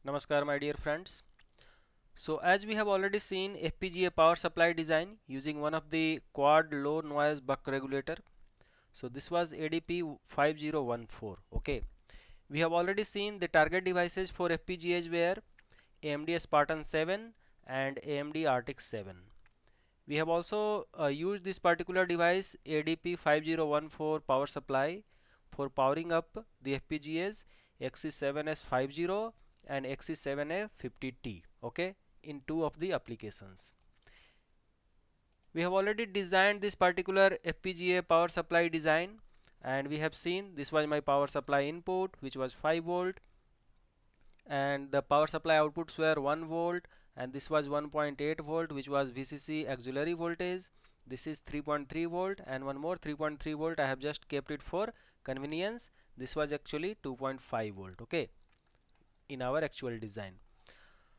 Namaskar my dear friends. So as we have already seen FPGA power supply design using one of the quad low noise buck regulator. So this was ADP 5014. Okay. We have already seen the target devices for FPGAs were AMD Spartan 7 and AMD RTX 7. We have also used this particular device ADP 5014 power supply for powering up the FPGAs XC7S50 and XC7A50T, okay, in two of the applications. We have already designed this particular FPGA power supply design, and we have seen this was my power supply input, which was 5 volt, and the power supply outputs were 1 volt, and this was 1.8 volt, which was VCC auxiliary voltage. This is 3.3 volt, and one more 3.3 volt. I have just kept it for convenience. This was actually 2.5 volt, okay, in our actual design.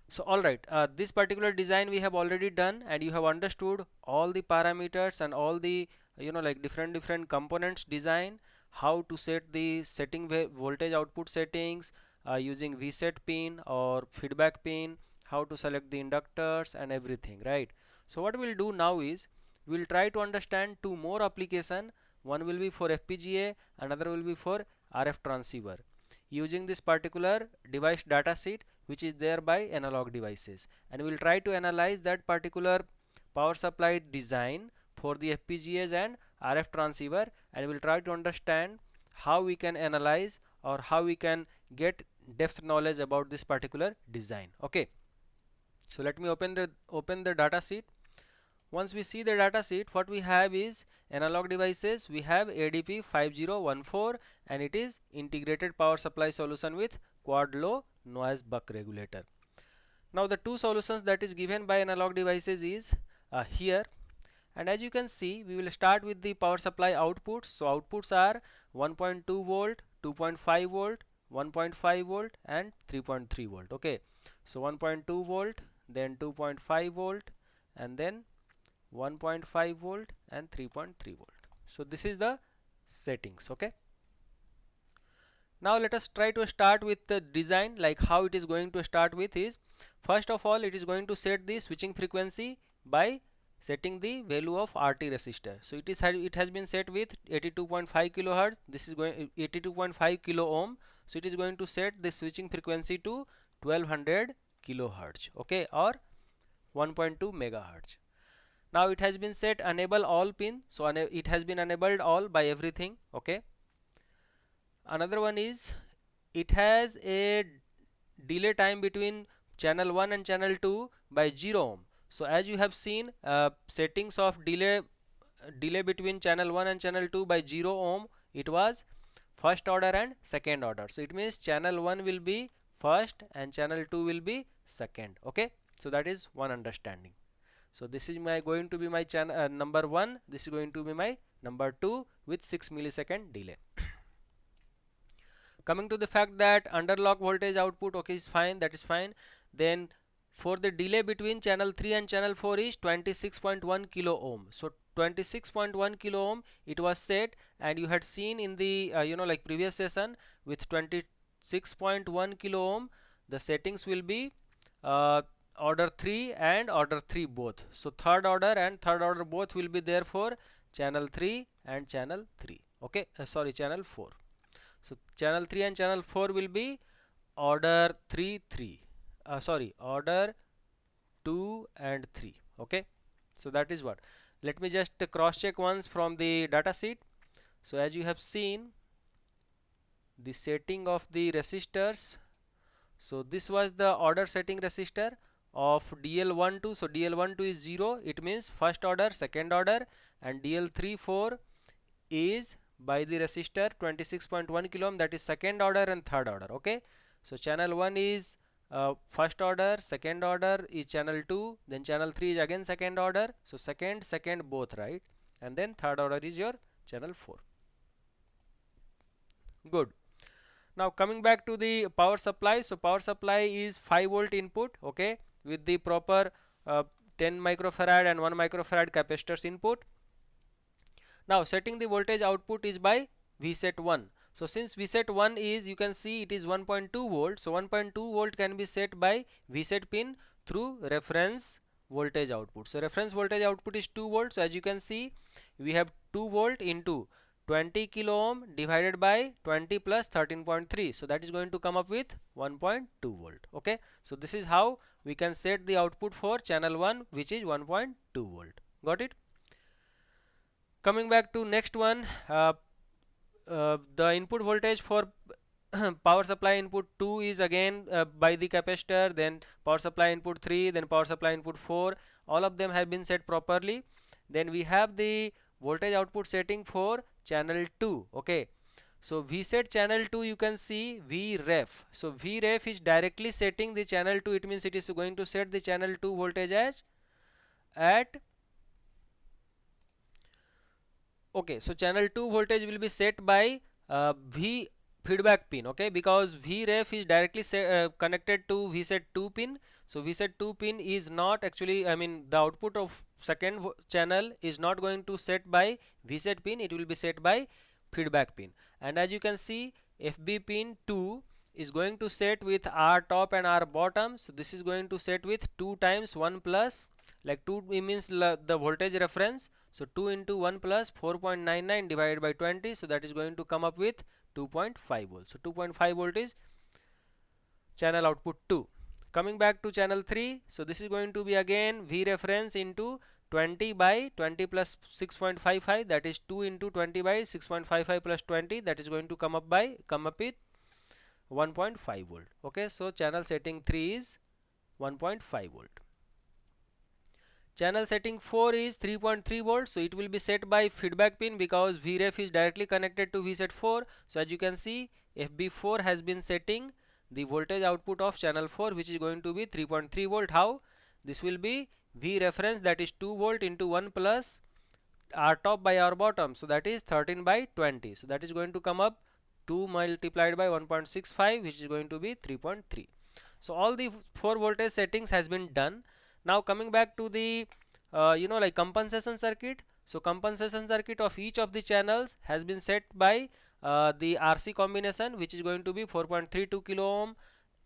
So alright, this particular design we have already done, and you have understood all the parameters and all the like different components design, how to set the setting voltage output settings using VSET pin or feedback pin, how to select the inductors and everything, right? So what we'll do now is we'll try to understand two more application. One will be for FPGA, another will be for RF transceiver, using this particular device datasheet which is there by analog devices, and we will try to analyze that particular power supply design for the FPGAs and RF transceiver, and we will try to understand how we can analyze or how we can get depth knowledge about this particular design. Okay, so let me open the data sheet. Once we see the data sheet, what we have is analog devices. We have ADP 5014, and it is integrated power supply solution with quad low noise buck regulator. Now the two solutions that is given by analog devices is here, and as you can see, we will start with the power supply outputs. So outputs are 1.2 volt, 2.5 volt, 1.5 volt and 3.3 volt. Okay, so 1.2 volt, then 2.5 volt, and then 1.5 volt and 3.3 volt. So this is the settings. Okay, now let us try to start with the design. Like how it is going to start with is, first of all, it is going to set the switching frequency by setting the value of RT resistor. So it has been set with 82.5 kilohertz. This is going 82.5 kilo ohm. So it is going to set the switching frequency to 1200 kilohertz, okay, or 1.2 megahertz. Now it has been set enable all pin, so it has been enabled all by everything. Okay, another one is it has a delay time between channel 1 and channel 2 by 0 ohm. So as you have seen, settings of delay between channel 1 and channel 2 by 0 ohm, it was first order and second order. So it means channel 1 will be first and channel 2 will be second. Okay, so that is one understanding. So this is my going to be my channel number 1, this is going to be my number 2 with 6 millisecond delay. Coming to the fact that underlock voltage output, okay, is fine, that is fine. Then for the delay between channel 3 and channel 4 is 26.1 kilo ohm. So 26.1 kilo ohm it was set, and you had seen in the like previous session with 26.1 kilo ohm the settings will be order 3 and order 3 both. So third order and third order both will be there for channel 3 and channel 3. Okay, sorry, channel 4. So channel 3 and channel 4 will be order 3 3, sorry, order 2 and 3. Okay, so that is what. Let me just cross check once from the data sheet. So as you have seen the setting of the resistors, so this was the order setting resistor of DL12. So DL12 is 0, it means first order, second order, and DL34 is by the resistor 26.1 kilo ohm, that is second order and third order. Okay, so channel 1 is first order, second order is channel 2, then channel 3 is again second order. So second both, right, and then third order is your channel 4. Good. Now coming back to the power supply, so power supply is 5 volt input, okay, with the proper 10 microfarad and 1 microfarad capacitors input. Now setting the voltage output is by VSET 1. So since Vset 1 is, you can see it is 1.2 volt, so 1.2 volt can be set by Vset pin through reference voltage output. So reference voltage output is 2 volts. So as you can see, we have 2 volt into 20 kilo ohm divided by 20 plus 13.3, so that is going to come up with 1.2 volt. Okay, so this is how we can set the output for channel 1, which is 1.2 volt. Got it? Coming back to next one, the input voltage for power supply input 2 is again by the capacitor, then power supply input 3, then power supply input 4. All of them have been set properly. Then we have the voltage output setting for channel 2. Okay, so V set channel 2, you can see Vref. So Vref is directly setting the channel 2. It means it is going to set the channel 2 voltage as at, okay, so channel 2 voltage will be set by V feedback pin. Okay, because Vref is directly connected to Vset 2 pin. So Vset 2 pin is not actually, I mean, the output of second channel is not going to set by Vset pin, it will be set by feedback pin. And as you can see, FB pin 2 is going to set with R top and R bottom. So this is going to set with 2 times 1 plus, like 2 means the voltage reference. So 2 into 1 plus 4.99 divided by 20, so that is going to come up with 2.5 volts. So 2.5 volt is channel output 2. Coming back to channel 3, so this is going to be again V reference into 20 by 20 plus 6.55, that is 2 into 20 by 6.55 plus 20, that is going to come up with 1.5 volt. Okay, so channel setting 3 is 1.5 volt. Channel setting 4 is 3.3 volts, so it will be set by feedback pin because Vref is directly connected to Vset 4. So as you can see, FB4 has been setting the voltage output of channel 4, which is going to be 3.3 volt. How? This will be V reference, that is 2 volt into 1 plus R top by R bottom, so that is 13 by 20. So that is going to come up 2 multiplied by 1.65, which is going to be 3.3. So all the 4 voltage settings has been done. Now coming back to the like compensation circuit. So compensation circuit of each of the channels has been set by the RC combination, which is going to be 4.32 kilo ohm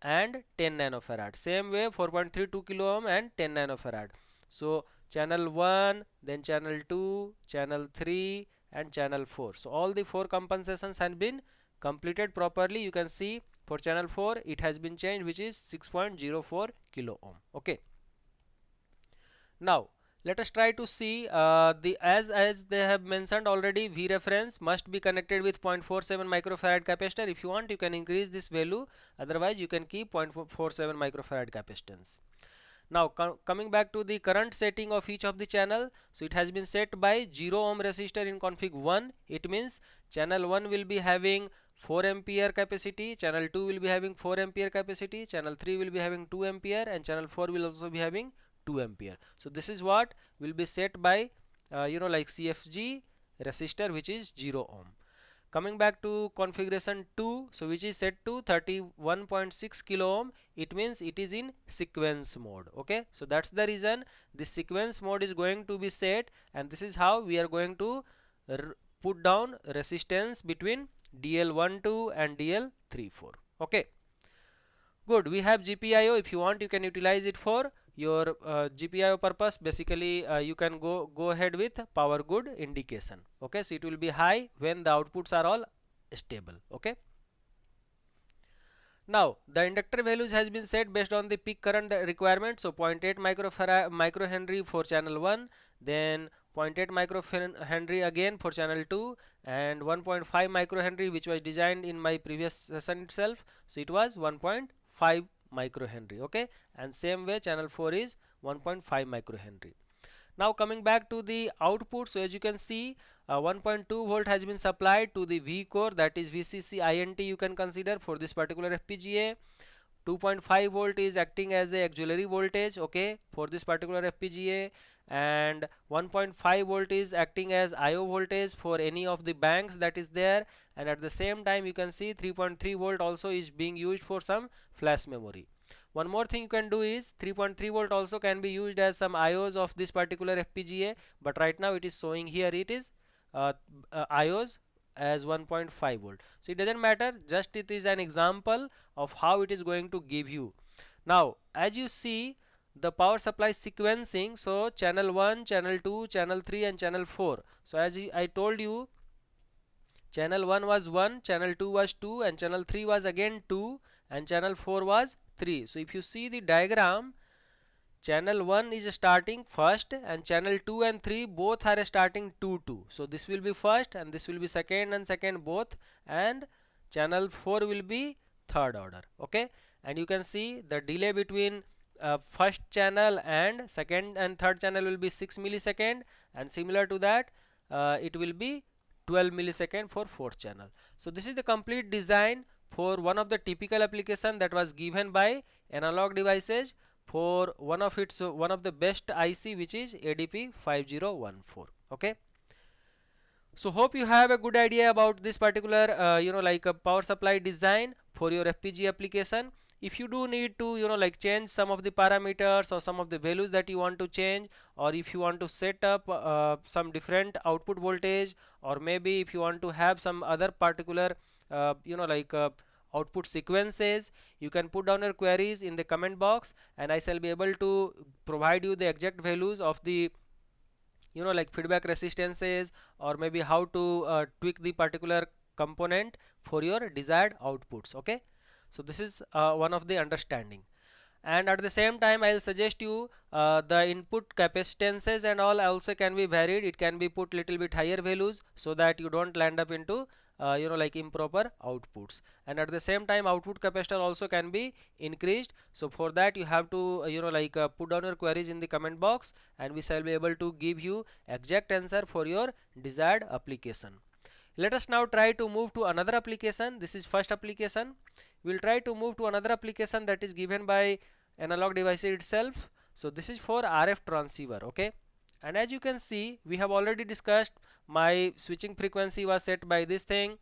and 10 nanofarad. Same way 4.32 kilo ohm and 10 nanofarad. So channel 1, then channel 2, channel 3 and channel 4. So all the 4 compensations have been completed properly. You can see for channel 4 it has been changed, which is 6.04 kilo ohm. Okay, now let us try to see the as they have mentioned already, V reference must be connected with 0.47 microfarad capacitor. If you want, you can increase this value, otherwise you can keep 0.47 microfarad capacitance. Now coming back to the current setting of each of the channel, so it has been set by 0 ohm resistor in config 1. It means channel 1 will be having 4 ampere capacity, channel 2 will be having 4 ampere capacity, channel 3 will be having 2 ampere, and channel 4 will also be having 2 ampere. So this is what will be set by like CFG resistor, which is 0 ohm. Coming back to configuration 2, so which is set to 31.6 kilo ohm, it means it is in sequence mode. Okay, so that's the reason this sequence mode is going to be set, and this is how we are going to put down resistance between DL12 and DL34. Okay, good. We have GPIO. If you want, you can utilize it for your GPIO purpose. Basically you can go ahead with power good indication. Okay, so it will be high when the outputs are all stable. Okay, now the inductor values has been set based on the peak current requirement. So 0.8 microhenry for channel 1, then 0.8 microhenry again for channel 2, and 1.5 microhenry, which was designed in my previous session itself. So it was 1.5 microhenry. Okay, and same way channel 4 is 1.5 microhenry. Now coming back to the output, so as you can see 1.2 volt has been supplied to the V core, that is VCC INT you can consider for this particular FPGA. 2.5 volt is acting as a auxiliary voltage, okay, for this particular FPGA, and 1.5 volt is acting as IO voltage for any of the banks that is there, and at the same time you can see 3.3 volt also is being used for some flash memory. One more thing you can do is 3.3 volt also can be used as some IOs of this particular FPGA, but right now it is showing here it is IOs as 1.5 volt. So it doesn't matter, just it is an example of how it is going to give you. Now as you see the power supply sequencing, so channel 1, channel 2, channel 3 and channel 4. So as I told you, channel 1 was 1, channel 2 was 2 and channel 3 was again 2 and channel 4 was 3. So if you see the diagram, channel 1 is starting first and channel 2 and 3 both are starting 2 2. So this will be first and this will be second and second both, and channel 4 will be third order. Okay, and you can see the delay between first channel and second and third channel will be 6 millisecond, and similar to that it will be 12 millisecond for fourth channel. So this is the complete design for one of the typical application that was given by Analog Devices for one of the best IC, which is ADP 5014. Okay, so hope you have a good idea about this particular like a power supply design for your FPGA application. If you do need to like change some of the parameters or some of the values that you want to change, or if you want to set up some different output voltage, or maybe if you want to have some other particular like output sequences, you can put down your queries in the comment box and I shall be able to provide you the exact values of the like feedback resistances, or maybe how to tweak the particular component for your desired outputs. Okay, so this is one of the understanding. And at the same time I'll suggest you the input capacitances and all also can be varied. It can be put little bit higher values so that you don't land up into like improper outputs, and at the same time output capacitor also can be increased. So for that you have to like put down your queries in the comment box and we shall be able to give you exact answer for your desired application. Let us now try to move to another application. This is first application. We'll try to move to another application that is given by Analog Devices itself. So this is for RF transceiver. Okay, and as you can see we have already discussed my switching frequency was set by this thing.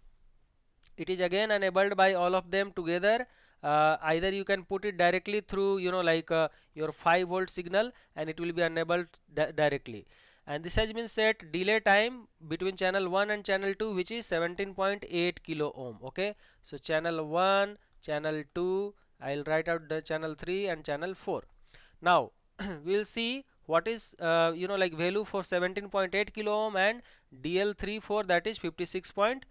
It is again enabled by all of them together. Either you can put it directly through like your 5 volt signal and it will be enabled directly. And this has been set delay time between channel 1 and channel 2, which is 17.8 kilo ohm. Okay, so channel 1, channel 2, I'll write out the channel 3 and channel 4. Now we'll see what is like value for 17.8 kilo ohm and DL34, that is 56.2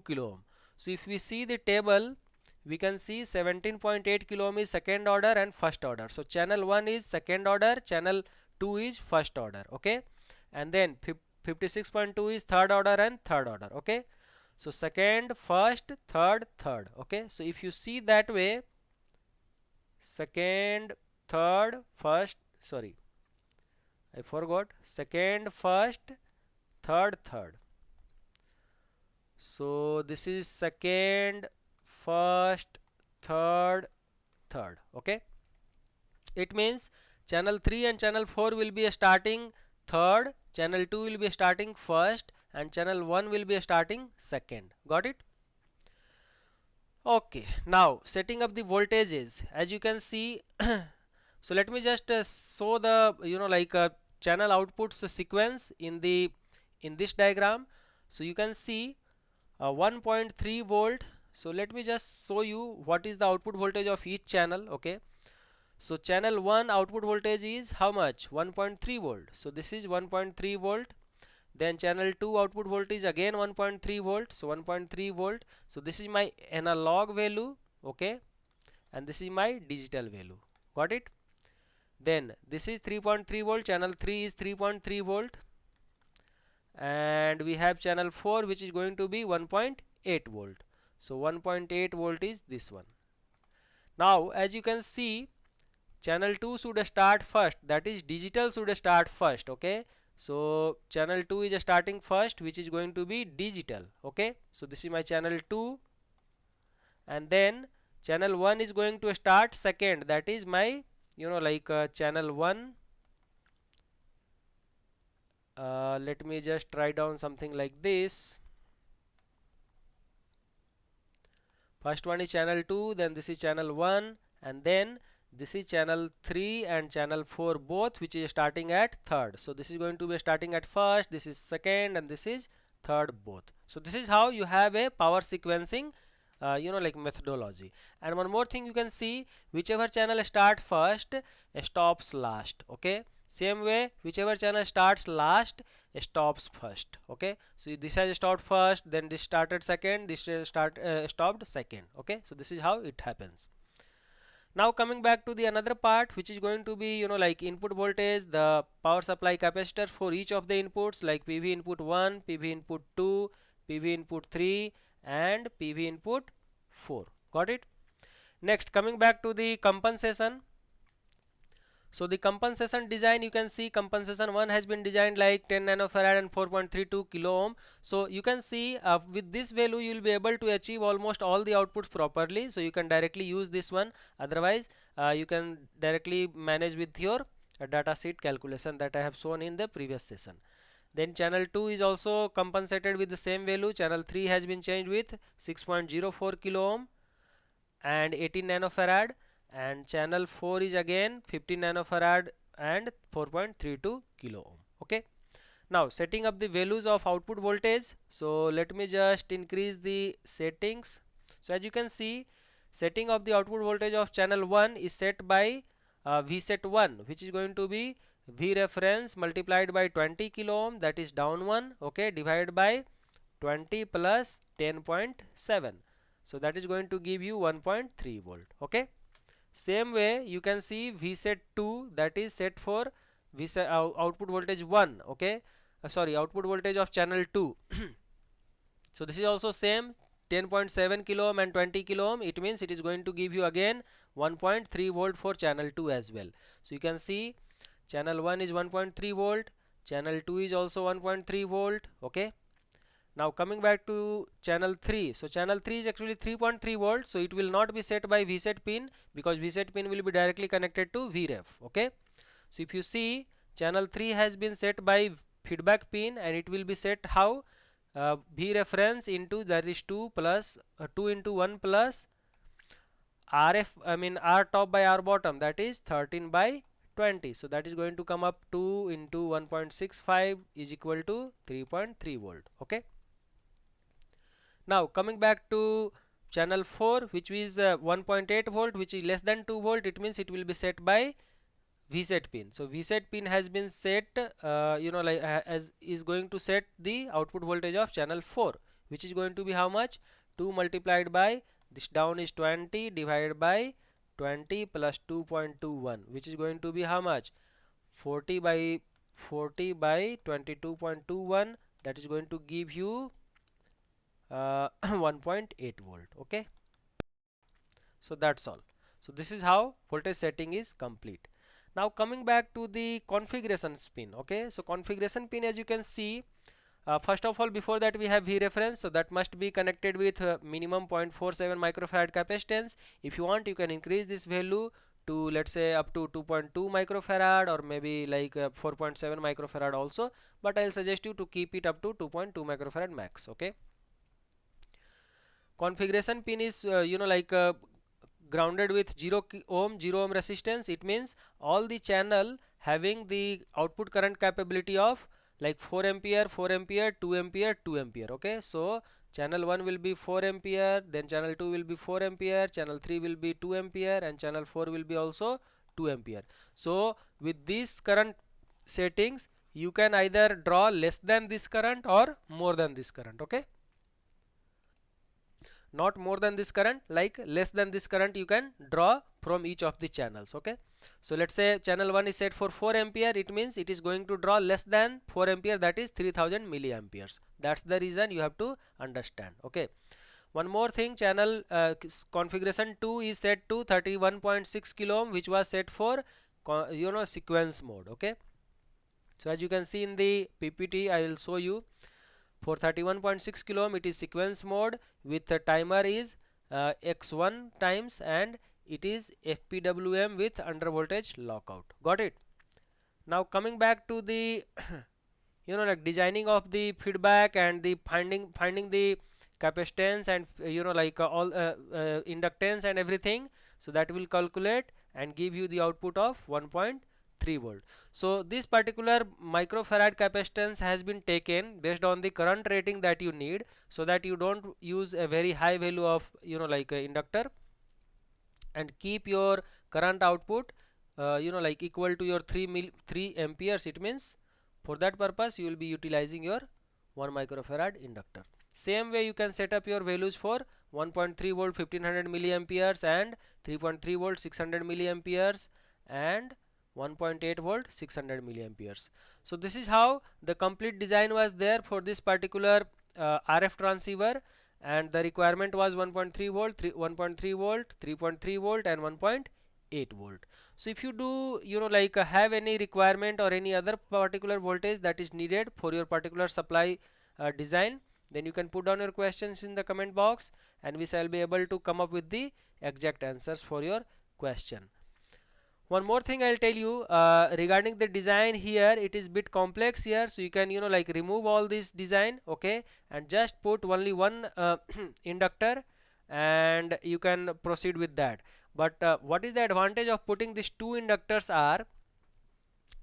kilo ohm. So if we see the table, we can see 17.8 kilo ohm is second order and first order. So channel 1 is second order, channel 2 is first order. Okay, and then 56.2 is third order and third order. Okay, so second, first, third, third. Okay, so if you see that way, second, third, first, sorry, I forgot, second, first, third, third. So this is second, first, third, third. Okay, it means channel 3 and channel 4 will be starting third, channel 2 will be starting first and channel 1 will be starting second. Got it? Okay, now setting up the voltages, as you can see so let me just show the like channel outputs sequence in this diagram. So you can see 1.3 volt. So let me just show you what is the output voltage of each channel. Okay, so channel 1 output voltage is how much? 1.3 volt. So this is 1.3 volt. Then channel 2 output voltage again 1.3 volt. So 1.3 volt. So this is my analog value. Okay, and this is my digital value. Got it? Then this is 3.3 volt. Channel 3 is 3.3 volt. And we have channel 4 which is going to be 1.8 volt. So 1.8 volt is this one. Now as you can see, channel 2 should start first, that is digital should start first. Okay, so channel 2 is starting first, which is going to be digital. Okay, so this is my channel 2, and then channel 1 is going to start second, that is my like channel 1. Let me just write down something like this. First one is channel 2, then this is channel 1, and then this is channel 3 and channel 4 both, which is starting at third. So this is going to be starting at first, this is second, and this is third, both. So this is how you have a power sequencing like methodology. And one more thing you can see, whichever channel start first stops last. Okay, same way whichever channel starts last stops first. Okay, so this has stopped first, then this started second, this stopped second. Okay, so this is how it happens. Now coming back to the another part, which is going to be like input voltage, the power supply capacitors for each of the inputs, like PV input 1, PV input 2, PV input 3 and PV input 4. Got it? Next, coming back to the compensation. So the compensation design, you can see compensation 1 has been designed like 10 nanofarad and 4.32 kilo ohm. So you can see with this value you will be able to achieve almost all the outputs properly. So you can directly use this one. Otherwise you can directly manage with your data sheet calculation that I have shown in the previous session. Then channel 2 is also compensated with the same value. Channel 3 has been changed with 6.04 kilo ohm and 18 nanofarad, and channel 4 is again 15 nanofarad and 4.32 kilo ohm. Okay, now setting up the values of output voltage. So let me just increase the settings. So as you can see, setting of the output voltage of channel 1 is set by Vset1, which is going to be V reference multiplied by 20 kilo ohm, that is down one. Okay, divided by 20 plus 10.7, so that is going to give you 1.3 volt. Okay, same way you can see Vset2, that is set for Vset output voltage 1. Okay, sorry, output voltage of channel 2. So this is also same 10.7 kilo ohm and 20 kilo ohm. It means it is going to give you again 1.3 volt for channel 2 as well. So you can see channel 1 is 1.3 volt, channel 2 is also 1.3 volt. Okay, now coming back to channel 3. So channel 3 is actually 3.3 volts, so it will not be set by Vset pin because Vset pin will be directly connected to Vref. Okay, so if you see, channel 3 has been set by feedback pin and it will be set how? V reference into, that is 2 plus 2 into 1 plus RF, I mean R top by R bottom, that is 13 by 20. So that is going to come up 2 into 1.65 is equal to 3.3 volt. Okay, now coming back to channel 4, which is 1.8 volt, which is less than 2 volt, it means it will be set by Vset pin. So Vset pin has been set as is going to set the output voltage of channel 4, which is going to be how much? 2 multiplied by this down is 20 divided by 20 plus 2.21, which is going to be how much? 40 by 22.21, that is going to give you 1.8 volt. Okay, so that's all. So this is how voltage setting is complete. Now coming back to the configuration pin. Okay, so configuration pin, as you can see, first of all, before that we have V reference, so that must be connected with minimum 0.47 microfarad capacitance. If you want, you can increase this value to, let's say, up to 2.2 microfarad or maybe like 4.7 microfarad also, but I'll suggest you to keep it up to 2.2 microfarad max. Okay, configuration pin is grounded with 0 ohm resistance. It means all the channel having the output current capability of like 4 ampere, 4 ampere, 2 ampere, 2 ampere. Okay, so channel 1 will be 4 ampere, then channel 2 will be 4 ampere, channel 3 will be 2 ampere, and channel 4 will be also 2 ampere. So with these current settings, you can either draw less than this current or more than this current. Okay, not more than this current, like less than this current you can draw from each of the channels. Okay, so let's say channel 1 is set for 4 ampere, it means it is going to draw less than 4 ampere, that is 3000 milliamperes. That's the reason you have to understand. Okay, one more thing, channel configuration 2 is set to 31.6 kilo ohm, which was set for sequence mode. Okay, so as you can see in the PPT, I will show you. For 31.6 kilo ohm, it is sequence mode with the timer is x1 times, and it is FPWM with under voltage lockout. Got it? Now coming back to the like designing of the feedback and the finding the capacitance and all inductance and everything. So that will calculate and give you the output of 1.3 3 volt. So this particular microfarad capacitance has been taken based on the current rating that you need, so that you don't use a very high value of like a inductor, and keep your current output like equal to your 3 amperes. It means for that purpose you will be utilizing your 1 microfarad inductor. Same way you can set up your values for 1.3 volt 1500 milliamperes, and 3.3 volt 600 milliamperes, and 1.8 volt 600 milliamperes. So this is how the complete design was there for this particular RF transceiver, and the requirement was 1.3 volt, 1.3 volt, 3.3 volt, and 1.8 volt. So if you do like have any requirement or any other particular voltage that is needed for your particular supply design, then you can put down your questions in the comment box, and we shall be able to come up with the exact answers for your question. One more thing I'll tell you regarding the design here, it is bit complex here, so you can like remove all this design, okay, and just put only one inductor, and you can proceed with that. But what is the advantage of putting these two inductors are,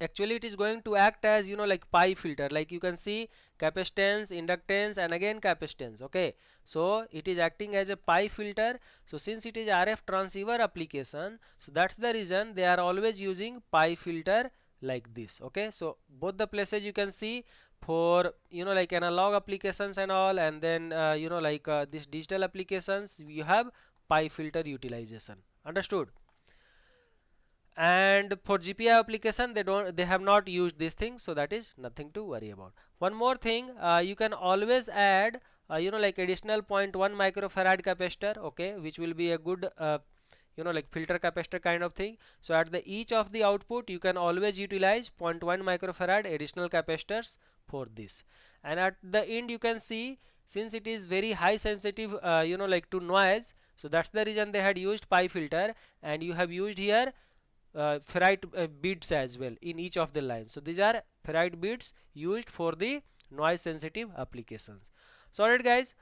actually it is going to act as like pi filter, like you can see capacitance, inductance, and again capacitance, okay. So it is acting as a pi filter. So since it is RF transceiver application, so that's the reason they are always using pi filter like this, okay. So both the places you can see for like analog applications and all, and then like this digital applications, you have pi filter utilization. Understood? And for GPI application, they have not used this thing, so that is nothing to worry about. One more thing, you can always add like additional 0.1 microfarad capacitor, okay, which will be a good like filter capacitor kind of thing. So at the each of the output you can always utilize 0.1 microfarad additional capacitors for this. And at the end you can see, since it is very high sensitive like to noise, so that's the reason they had used pi filter, and you have used here ferrite beads as well in each of the lines. So these are ferrite beads used for the noise sensitive applications. So alright guys,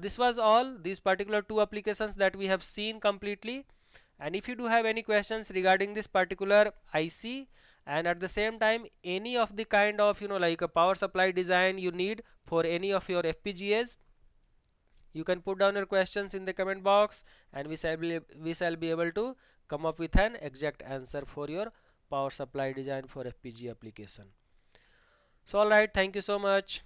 this was all these particular two applications that we have seen completely. And if you do have any questions regarding this particular IC, and at the same time any of the kind of like a power supply design you need for any of your FPGAs, you can put down your questions in the comment box, and we shall be able to come up with an exact answer for your power supply design for FPGA application. So alright, thank you so much.